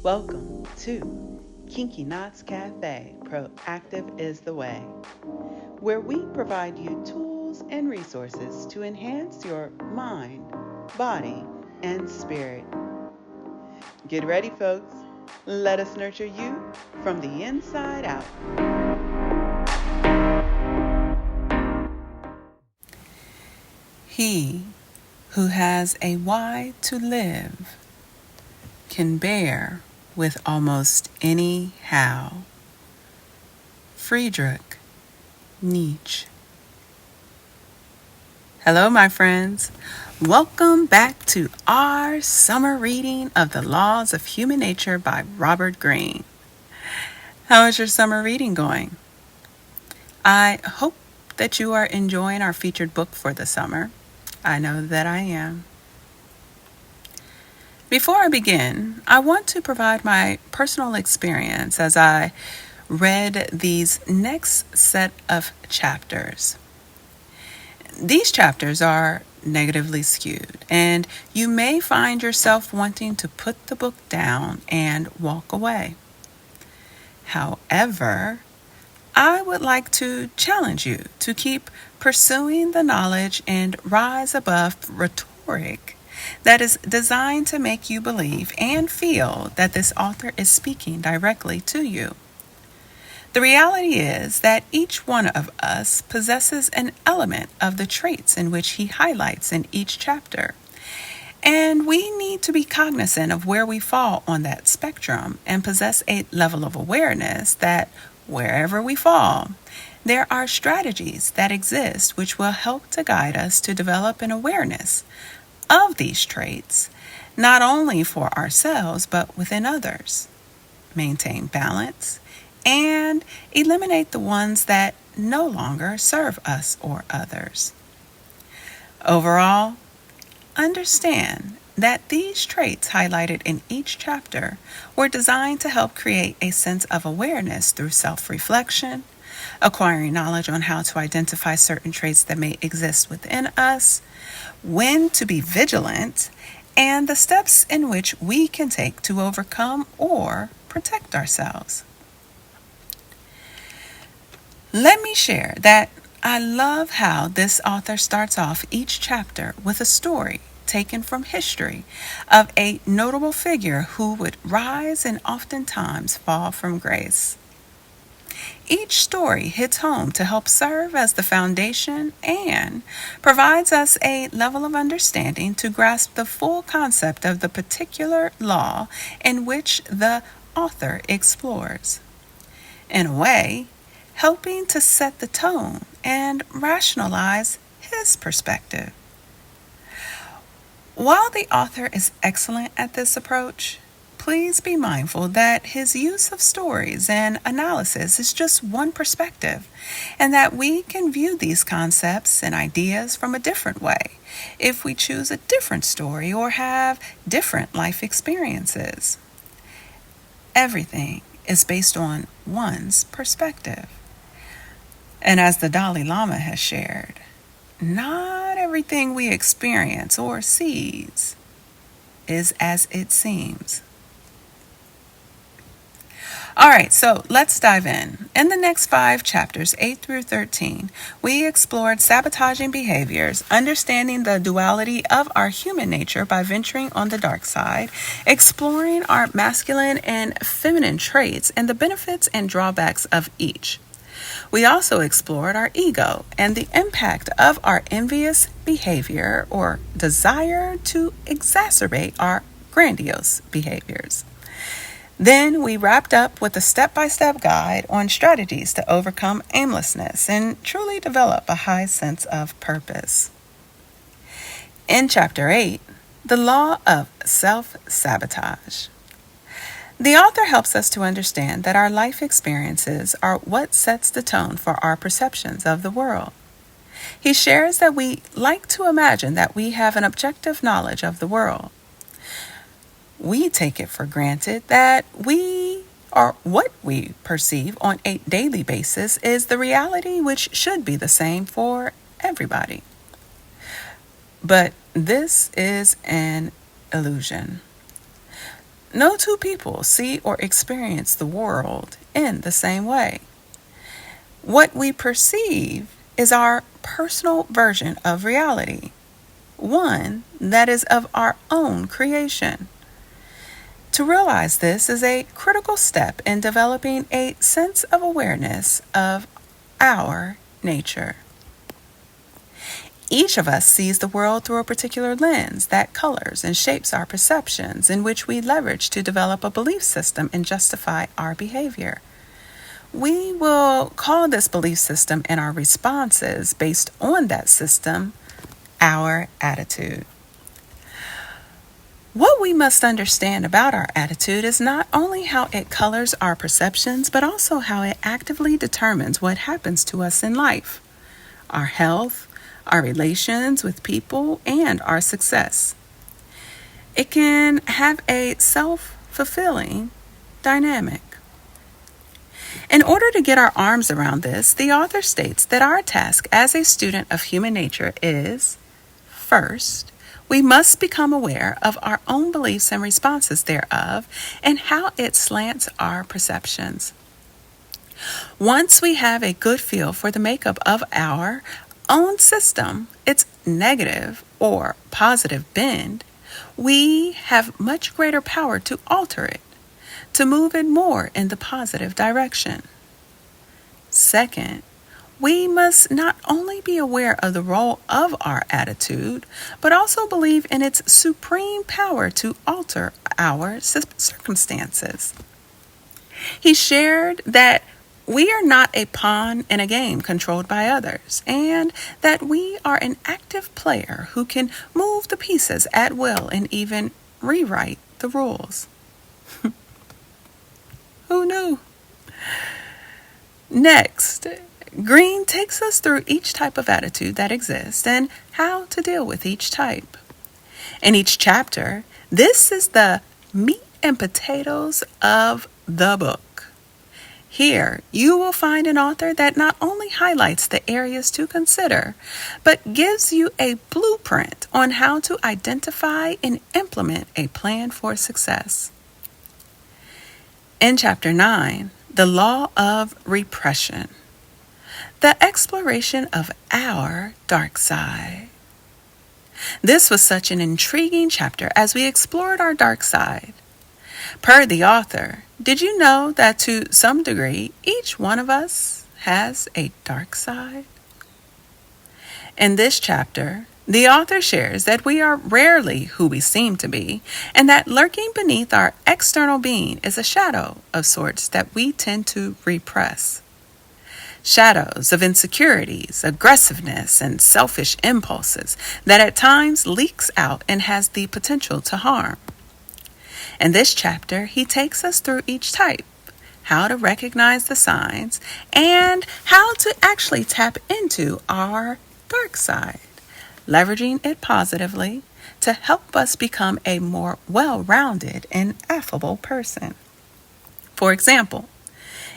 Welcome to Kinky Knots Cafe Proactive is the Way, where we provide you tools and resources to enhance your mind, body, and spirit. Get ready, folks. Let us nurture you from the inside out. He who has a why to live can bear with almost any how. Friedrich Nietzsche. Hello, my friends. Welcome back to our summer reading of The Laws of Human Nature by Robert Greene. How is your summer reading going? I hope that you are enjoying our featured book for the summer. I know that I am. Before I begin, I want to provide my personal experience as I read these next set of chapters. These chapters are negatively skewed, and you may find yourself wanting to put the book down and walk away. However, I would like to challenge you to keep pursuing the knowledge and rise above rhetoric that is designed to make you believe and feel that this author is speaking directly to you. The reality is that each one of us possesses an element of the traits in which he highlights in each chapter. And we need to be cognizant of where we fall on that spectrum and possess a level of awareness that wherever we fall, there are strategies that exist which will help to guide us to develop an awareness of these traits, not only for ourselves but within others, maintain balance, and eliminate the ones that no longer serve us or others. Overall, understand that these traits highlighted in each chapter were designed to help create a sense of awareness through self-reflection, acquiring knowledge on how to identify certain traits that may exist within us, when to be vigilant, and the steps in which we can take to overcome or protect ourselves. Let me share that I love how this author starts off each chapter with a story taken from history of a notable figure who would rise and oftentimes fall from grace. Each story hits home to help serve as the foundation and provides us a level of understanding to grasp the full concept of the particular law in which the author explores. In a way, helping to set the tone and rationalize his perspective. While the author is excellent at this approach, please be mindful that his use of stories and analysis is just one perspective, and that we can view these concepts and ideas from a different way if we choose a different story or have different life experiences. Everything is based on one's perspective. And as the Dalai Lama has shared, not everything we experience or sees is as it seems. All right, so let's dive in. In the next 5 chapters, 8 through 13, we explored sabotaging behaviors, understanding the duality of our human nature by venturing on the dark side, exploring our masculine and feminine traits and the benefits and drawbacks of each. We also explored our ego and the impact of our envious behavior or desire to exacerbate our grandiose behaviors. Then we wrapped up with a step-by-step guide on strategies to overcome aimlessness and truly develop a high sense of purpose. In Chapter 8, the law of self-sabotage. The author helps us to understand that our life experiences are what sets the tone for our perceptions of the world. He shares that we like to imagine that we have an objective knowledge of the world. We take it for granted that what we perceive on a daily basis is the reality which should be the same for everybody. But this is an illusion. No two people see or experience the world in the same way. What we perceive is our personal version of reality, one that is of our own creation. To realize this is a critical step in developing a sense of awareness of our nature. Each of us sees the world through a particular lens that colors and shapes our perceptions, in which we leverage to develop a belief system and justify our behavior. We will call this belief system and our responses based on that system our attitude. What we must understand about our attitude is not only how it colors our perceptions, but also how it actively determines what happens to us in life, our health, our relations with people, and our success. It can have a self-fulfilling dynamic. In order to get our arms around this, the author states that our task as a student of human nature is, first, we must become aware of our own beliefs and responses thereof, and how it slants our perceptions. Once we have a good feel for the makeup of our own system, its negative or positive bend, we have much greater power to alter it, to move it more in the positive direction. Second, we must not only be aware of the role of our attitude, but also believe in its supreme power to alter our circumstances. He shared that we are not a pawn in a game controlled by others, and that we are an active player who can move the pieces at will and even rewrite the rules. Who knew? Next, Greene takes us through each type of attitude that exists and how to deal with each type. In each chapter, this is the meat and potatoes of the book. Here, you will find an author that not only highlights the areas to consider, but gives you a blueprint on how to identify and implement a plan for success. In Chapter 9, The Law of Repression, the exploration of our dark side. This was such an intriguing chapter as we explored our dark side. Per the author, did you know that to some degree, each one of us has a dark side? In this chapter, the author shares that we are rarely who we seem to be, and that lurking beneath our external being is a shadow of sorts that we tend to repress. Shadows of insecurities, aggressiveness, and selfish impulses that at times leaks out and has the potential to harm. In this chapter, he takes us through each type, how to recognize the signs, and how to actually tap into our dark side, leveraging it positively to help us become a more well-rounded and affable person. For example,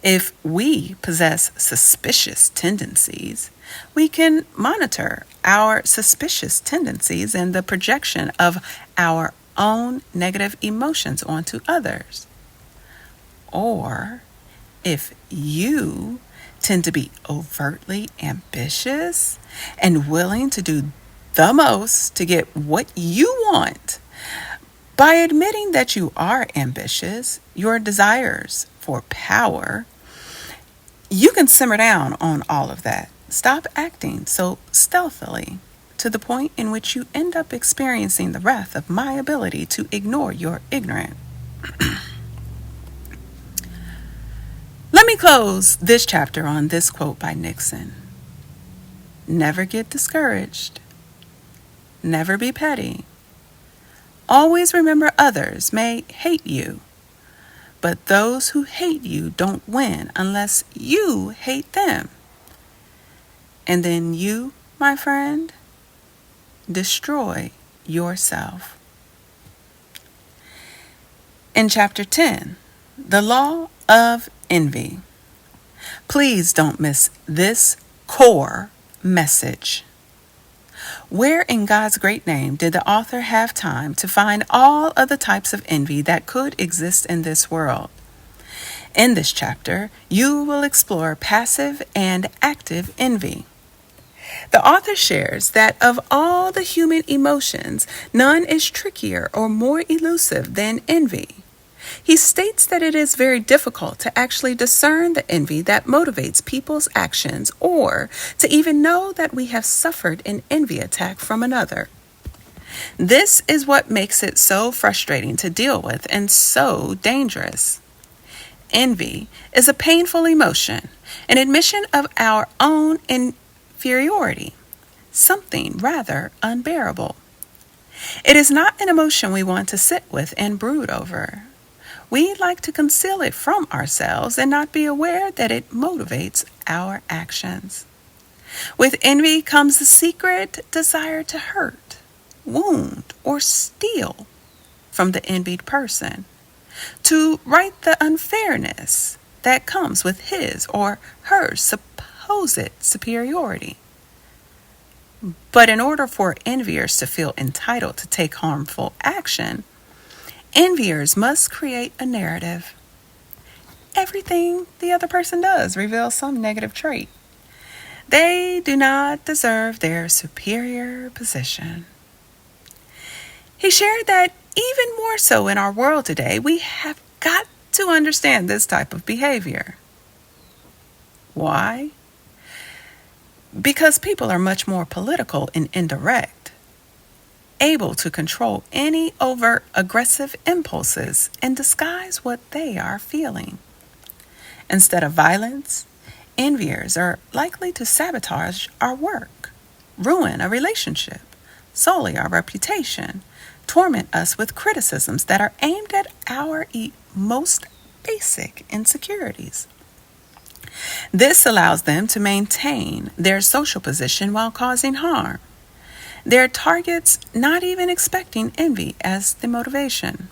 if we possess suspicious tendencies, we can monitor our suspicious tendencies and the projection of our own negative emotions onto others. Or if you tend to be overtly ambitious and willing to do the most to get what you want, by admitting that you are ambitious, your desires for power, you can simmer down on all of that. Stop acting so stealthily to the point in which you end up experiencing the wrath of my ability to ignore your ignorance. Let me close this chapter on this quote by Nixon. Never get discouraged. Never be petty. Always remember others may hate you, but those who hate you don't win unless you hate them. And then you, my friend, destroy yourself. In Chapter 10, The Law of Envy. Please don't miss this core message. Where in God's great name did the author have time to find all of the types of envy that could exist in this world? In this chapter, you will explore passive and active envy. The author shares that of all the human emotions, none is trickier or more elusive than envy. He states that it is very difficult to actually discern the envy that motivates people's actions or to even know that we have suffered an envy attack from another. This is what makes it so frustrating to deal with and so dangerous. Envy is a painful emotion, an admission of our own inferiority, something rather unbearable. It is not an emotion we want to sit with and brood over. We like to conceal it from ourselves and not be aware that it motivates our actions. With envy comes the secret desire to hurt, wound, or steal from the envied person, to right the unfairness that comes with his or her supposed superiority. But in order for enviers to feel entitled to take harmful action, enviers must create a narrative. Everything the other person does reveals some negative trait. They do not deserve their superior position. He shared that even more so in our world today, we have got to understand this type of behavior. Why? Because people are much more political and indirect, able to control any overt aggressive impulses and disguise what they are feeling. Instead of violence, enviers are likely to sabotage our work, ruin a relationship, sully our reputation, torment us with criticisms that are aimed at our most basic insecurities. This allows them to maintain their social position while causing harm, their targets not even expecting envy as the motivation.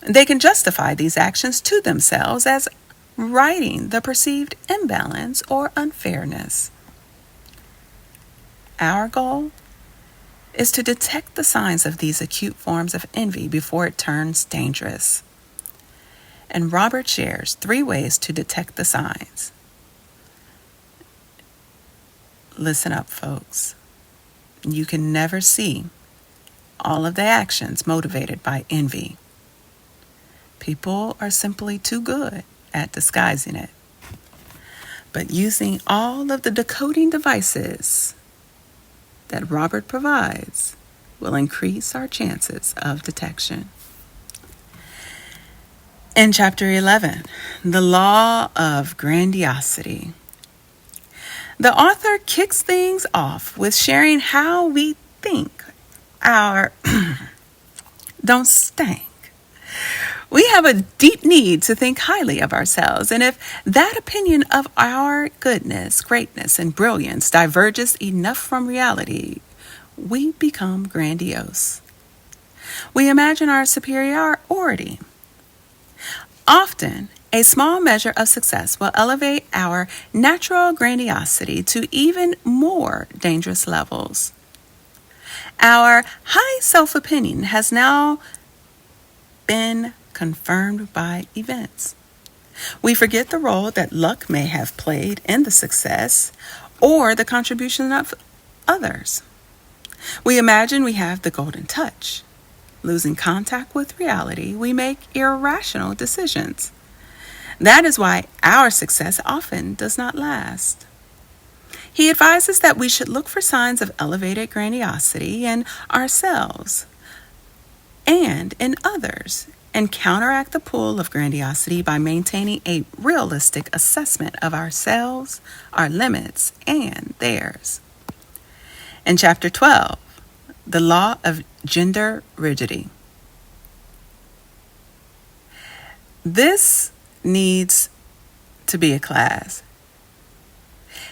They can justify these actions to themselves as righting the perceived imbalance or unfairness. Our goal is to detect the signs of these acute forms of envy before it turns dangerous. And Robert shares 3 ways to detect the signs. Listen up, folks. You can never see all of the actions motivated by envy. People are simply too good at disguising it. But using all of the decoding devices that Robert provides will increase our chances of detection. In Chapter 11, The Law of Grandiosity, the author kicks things off with sharing how we think our don't stank. We have a deep need to think highly of ourselves, and if that opinion of our goodness, greatness, and brilliance diverges enough from reality, we become grandiose. We imagine our superiority. Often, a small measure of success will elevate our natural grandiosity to even more dangerous levels. Our high self-opinion has now been confirmed by events. We forget the role that luck may have played in the success or the contribution of others. We imagine we have the golden touch. Losing contact with reality, we make irrational decisions. That is why our success often does not last. He advises that we should look for signs of elevated grandiosity in ourselves and in others, and counteract the pull of grandiosity by maintaining a realistic assessment of ourselves, our limits, and theirs. In Chapter 12, The Law of Gender Rigidity. This needs to be a class.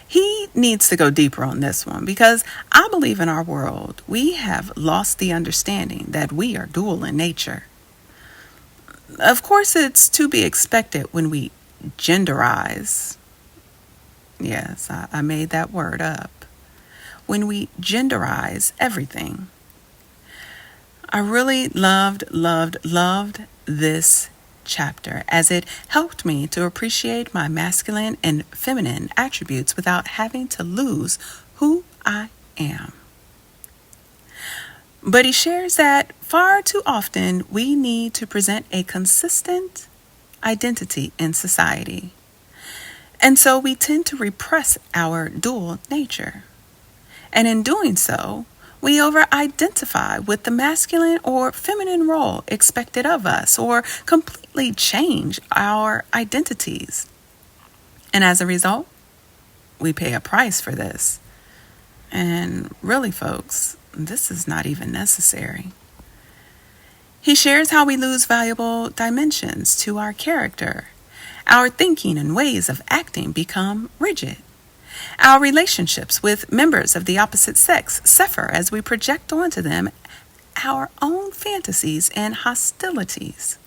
He needs to go deeper on this one because I believe in our world we have lost the understanding that we are dual in nature. Of course, it's to be expected when we genderize. Yes, I made that word up. when we genderize everything. I really loved this chapter as it helped me to appreciate my masculine and feminine attributes without having to lose who I am. But he shares that far too often we need to present a consistent identity in society. And so we tend to repress our dual nature. And in doing so, we over-identify with the masculine or feminine role expected of us, or completely change our identities. And as a result, we pay a price for this. And really, folks, this is not even necessary. He shares how we lose valuable dimensions to our character. Our thinking and ways of acting become rigid. Our relationships with members of the opposite sex suffer as we project onto them our own fantasies and hostilities.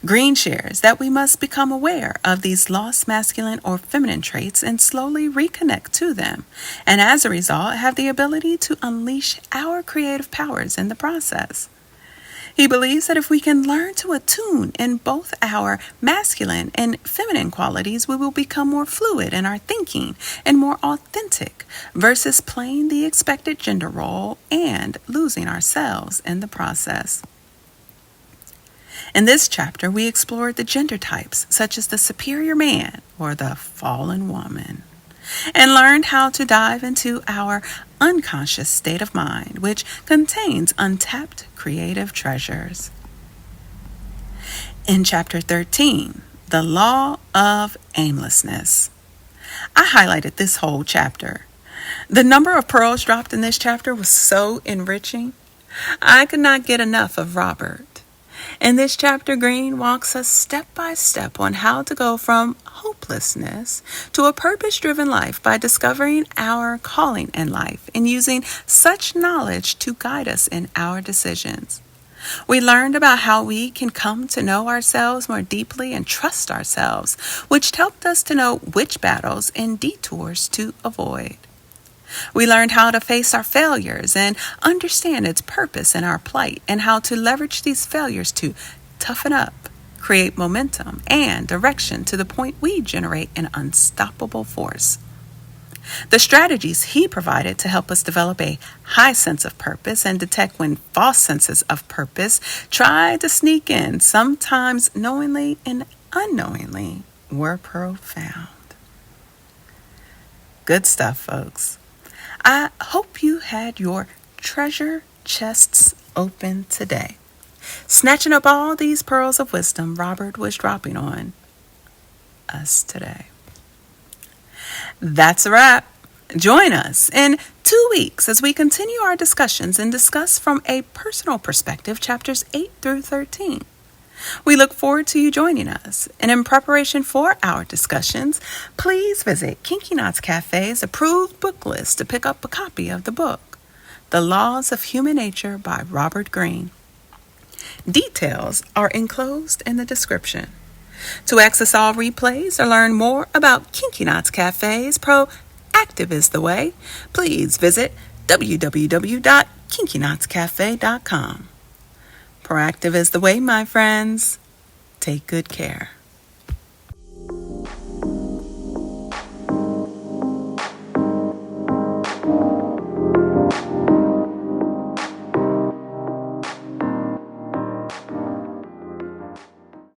Greene shares that we must become aware of these lost masculine or feminine traits and slowly reconnect to them, and as a result have the ability to unleash our creative powers in the process. He believes that if we can learn to attune in both our masculine and feminine qualities, we will become more fluid in our thinking and more authentic versus playing the expected gender role and losing ourselves in the process. In this chapter, we explored the gender types, such as the superior man or the fallen woman, and learned how to dive into our unconscious state of mind, which contains untapped creative treasures. In Chapter 13, The Law of Aimlessness, I highlighted this whole chapter. The number of pearls dropped in this chapter was so enriching. I could not get enough of Robert. In this chapter, Greene walks us step by step on how to go from hopelessness to a purpose-driven life by discovering our calling in life and using such knowledge to guide us in our decisions. We learned about how we can come to know ourselves more deeply and trust ourselves, which helped us to know which battles and detours to avoid. We learned how to face our failures and understand its purpose in our plight, and how to leverage these failures to toughen up, create momentum and direction to the point we generate an unstoppable force. The strategies he provided to help us develop a high sense of purpose and detect when false senses of purpose try to sneak in, sometimes knowingly and unknowingly, were profound. Good stuff, folks. I hope you had your treasure chests open today, snatching up all these pearls of wisdom Robert was dropping on us today. That's a wrap. Join us in 2 weeks as we continue our discussions and discuss from a personal perspective chapters 8 through 13. We look forward to you joining us. And in preparation for our discussions, please visit Kinky Knots Cafe's approved book list to pick up a copy of the book, The Laws of Human Nature by Robert Greene. Details are enclosed in the description. To access all replays or learn more about Kinky Knots Cafe's Proactive is the Way, please visit www.kinkyknotscafe.com. Proactive is the way, my friends. Take good care.